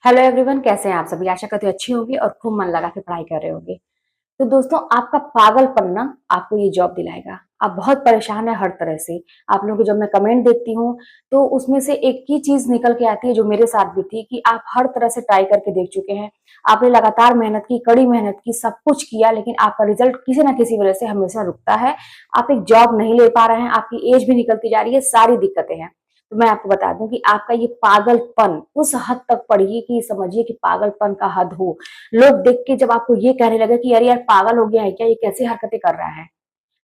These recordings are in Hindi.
हेलो एवरीवन, कैसे हैं आप सभी। आशा करते हैं अच्छी होंगी और खूब मन लगा के पढ़ाई कर रहे होंगे। तो दोस्तों, आपका पागलपन ना आपको ये जॉब दिलाएगा। आप बहुत परेशान है हर तरह से। आप लोगों के जब मैं कमेंट देखती हूँ तो उसमें से एक ही चीज निकल के आती है जो मेरे साथ भी थी कि आप हर तरह से ट्राई करके देख चुके हैं। आपने लगातार मेहनत की, कड़ी मेहनत की, सब कुछ किया, लेकिन आपका रिजल्ट किसी ना किसी वजह से हमेशा रुकता है। आप एक जॉब नहीं ले पा रहे हैं, आपकी एज भी निकलती जा रही है, सारी दिक्कतें हैं। तो मैं आपको बता दूं कि आपका ये पागलपन उस हद तक पढ़िए कि समझिए कि पागलपन का हद हो। लोग देख के जब आपको ये कहने लगे कि यार यार पागल हो गया है क्या, ये कैसी हरकतें कर रहा है,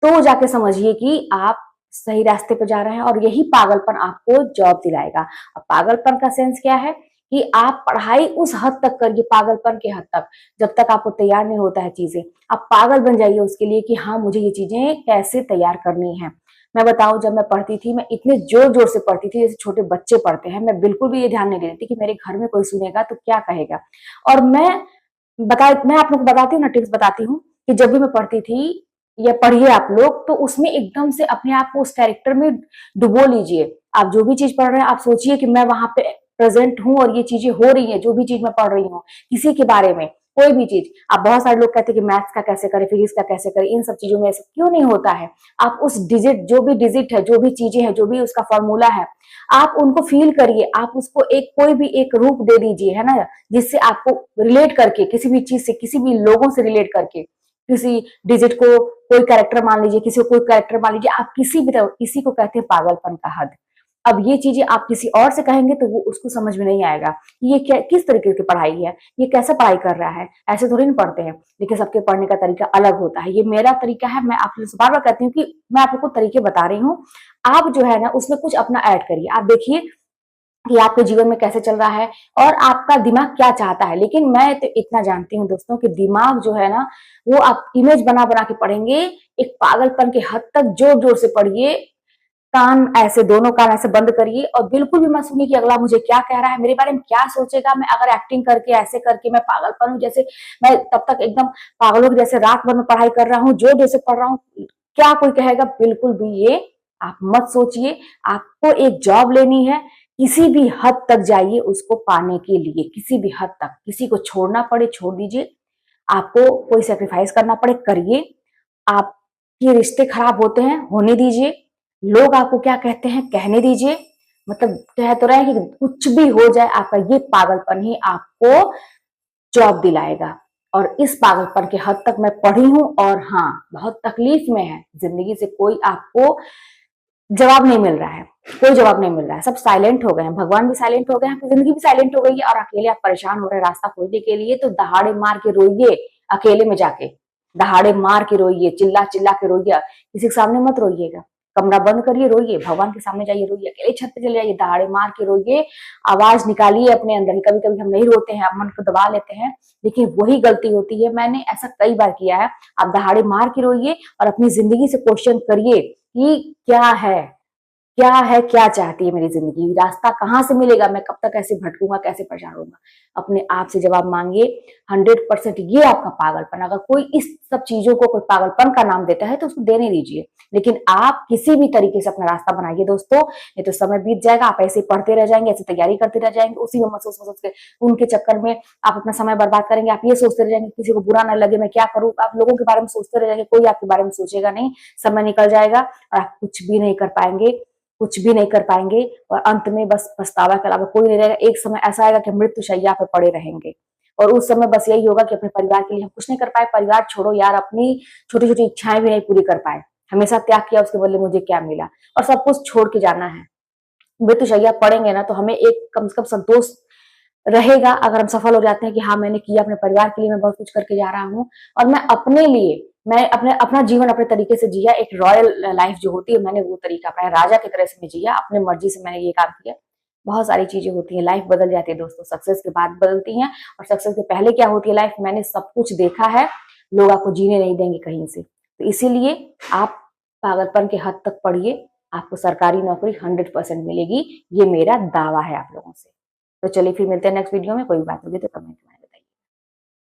तो जाके समझिए कि आप सही रास्ते पे जा रहे हैं और यही पागलपन आपको जॉब दिलाएगा। अब पागलपन का सेंस क्या है कि आप पढ़ाई उस हद तक करिए, पागलपन के हद तक, जब तक आपको तैयार नहीं होता है चीजें। आप पागल बन जाइए उसके लिए कि हाँ, मुझे ये चीजें कैसे तैयार करनी है। मैं बताऊं, जब मैं पढ़ती थी, मैं इतने जोर जोर से पढ़ती थी जैसे छोटे बच्चे पढ़ते हैं। मैं बिल्कुल भी ये ध्यान नहीं देती कि मेरे घर में कोई सुनेगा तो क्या कहेगा। और मैं आप लोग को बताती हूँ ना, टिप्स बताती हूँ कि जब भी मैं पढ़ती थी या पढ़िए आप लोग, तो उसमें एकदम से अपने आप को उस कैरेक्टर में डुबो लीजिए। आप जो भी चीज पढ़ रहे हैं, आप सोचिए कि मैं वहां पे प्रेजेंट हूँ और ये चीजें हो रही है, जो भी चीज मैं पढ़ रही हूँ, किसी के बारे में, कोई भी चीज। आप बहुत सारे लोग कहते हैं कि मैथ्स का कैसे करें, फिजिक्स का कैसे करें, इन सब चीजों में ऐसा क्यों नहीं होता है। आप उस डिजिट, जो भी डिजिट है, जो भी चीजें हैं, जो भी उसका फॉर्मूला है, आप उनको फील करिए। आप उसको एक कोई भी एक रूप दे दीजिए, है ना, जिससे आपको रिलेट करके, किसी भी चीज से, किसी भी लोगों से रिलेट करके, किसी डिजिट को कोई कैरेक्टर मान लीजिए, किसी को कोई कैरेक्टर मान लीजिए। आप किसी भी तरह, इसी को कहते हैं पागलपन का हद। अब ये चीजें आप किसी और से कहेंगे तो वो उसको समझ में नहीं आएगा कि ये क्या, किस तरीके की पढ़ाई है, ये कैसा पढ़ाई कर रहा है। ऐसे थोड़ी नहीं पढ़ते हैं। लेकिन सबके पढ़ने का तरीका अलग होता है। ये मेरा तरीका है। मैं आप लोगों से बार बार कहती हूँ कि मैं आप लोग को तरीके बता रही हूँ। आप जो है ना, उसमें कुछ अपना ऐड करिए। आप देखिए कि आपके जीवन में कैसे चल रहा है और आपका दिमाग क्या चाहता है। लेकिन मैं तो इतना जानती हूँ दोस्तों कि दिमाग जो है ना, वो आप इमेज बना बना के पढ़ेंगे। एक पागलपन के हद तक जोर जोर से पढ़िए। कान ऐसे, दोनों कान ऐसे बंद करिए और बिल्कुल भी मत सुनिए कि अगला मुझे क्या कह रहा है, मेरे बारे में क्या सोचेगा। मैं अगर एक्टिंग करके, ऐसे करके मैं पागलपन हूँ जैसे, मैं तब तक एकदम पागलों की जैसे रात भर में पढ़ाई कर रहा हूँ, जोर जोर से पढ़ रहा हूँ, क्या कोई कहेगा, बिल्कुल भी ये आप मत सोचिए। आपको एक जॉब लेनी है, किसी भी हद तक जाइए उसको पाने के लिए, किसी भी हद तक। किसी को छोड़ना पड़े छोड़ दीजिए, आपको कोई सेक्रीफाइस करना पड़े करिए। आपके रिश्ते खराब होते हैं, होने दीजिए। लोग आपको क्या कहते हैं, कहने दीजिए। मतलब कह तो रहे हैं कि कुछ भी हो जाए, आपका ये पागलपन ही आपको जॉब दिलाएगा। और इस पागलपन के हद तक मैं पढ़ी हूं और हाँ, बहुत तकलीफ में है जिंदगी से। कोई आपको जवाब नहीं मिल रहा है, कोई जवाब नहीं मिल रहा है। सब साइलेंट हो गए हैं, भगवान भी साइलेंट हो गए हैं, आपकी जिंदगी भी साइलेंट हो गई है। और अकेले आप परेशान हो रहे हैं रास्ता खोजने के लिए, तो दहाड़े मार के रोइए। अकेले में जाके दहाड़े मार के रोइए, चिल्ला चिल्ला के रोइए। किसी के सामने मत रोइएगा, कमरा बंद करिए, रोइए, भगवान के सामने जाइए, रोइए, अकेले छत पे चले जाइए, दहाड़े मार के रोइए। आवाज निकालिए अपने अंदर ही। कभी कभी हम नहीं रोते हैं, हम मन को दबा लेते हैं, लेकिन वही गलती होती है। मैंने ऐसा कई बार किया है। आप दहाड़े मार के रोइए और अपनी जिंदगी से क्वेश्चन करिए कि क्या है, क्या है, क्या चाहती है मेरी जिंदगी, रास्ता कहाँ से मिलेगा, मैं कब तक ऐसे भटकूंगा, कैसे परेशान होऊंगा। अपने आप से जवाब मांगिए। 100% ये आपका पागलपन। अगर कोई इस सब चीजों को कोई पागलपन का नाम देता है तो उसको देने दीजिए, लेकिन आप किसी भी तरीके से अपना रास्ता बनाइए दोस्तों। नहीं तो समय बीत जाएगा, आप ऐसे पढ़ते रह जाएंगे, ऐसे तैयारी करते रह जाएंगे, उसी में महसूस महसूस के उनके चक्कर में आप अपना समय बर्बाद करेंगे। आप ये सोचते रह जाएंगे किसी को बुरा ना लगे, मैं क्या करूं। आप लोगों के बारे में सोचते रह जाएंगे, कोई आपके बारे में सोचेगा नहीं। समय निकल जाएगा और आप कुछ भी नहीं कर पाएंगे, कुछ भी नहीं कर पाएंगे। और अंत में बस पछतावा के अलावा कोई नहीं रहेगा। एक समय ऐसा आएगा कि मृत्यु शैया पे पड़े रहेंगे और उस समय बस यही होगा कि अपने परिवार के लिए हम कुछ नहीं कर पाए। परिवार छोड़ो यार, अपनी छोटी छोटी इच्छाएं भी नहीं पूरी कर पाए। हमेशा त्याग किया, उसके बदले मुझे क्या मिला, और सब कुछ छोड़ के जाना है। मृत्यु शैया पड़ेंगे ना, तो हमें एक कम से कम संतोष रहेगा अगर हम सफल हो जाते हैं कि हाँ, मैंने किया, अपने परिवार के लिए मैं बहुत कुछ करके जा रहा हूँ। और मैं अपने लिए, मैं अपना जीवन अपने तरीके से जिया। एक रॉयल लाइफ जो होती है, मैंने वो तरीका अपनाया, राजा की तरह से मैं जिया, अपने मर्जी से मैंने ये काम किया। बहुत सारी चीजें होती है, लाइफ बदल जाती है दोस्तों, सक्सेस के बाद बदलती हैं। और सक्सेस के पहले क्या होती है लाइफ, मैंने सब कुछ देखा है। लोग आपको जीने नहीं देंगे कहीं से। तो इसीलिए आप पागलपन के हद तक पढ़िए, आपको सरकारी नौकरी 100% मिलेगी, ये मेरा दावा है आप लोगों से। तो चलिए फिर मिलते हैं नेक्स्ट वीडियो में। कोई बात होगी तो कमेंट में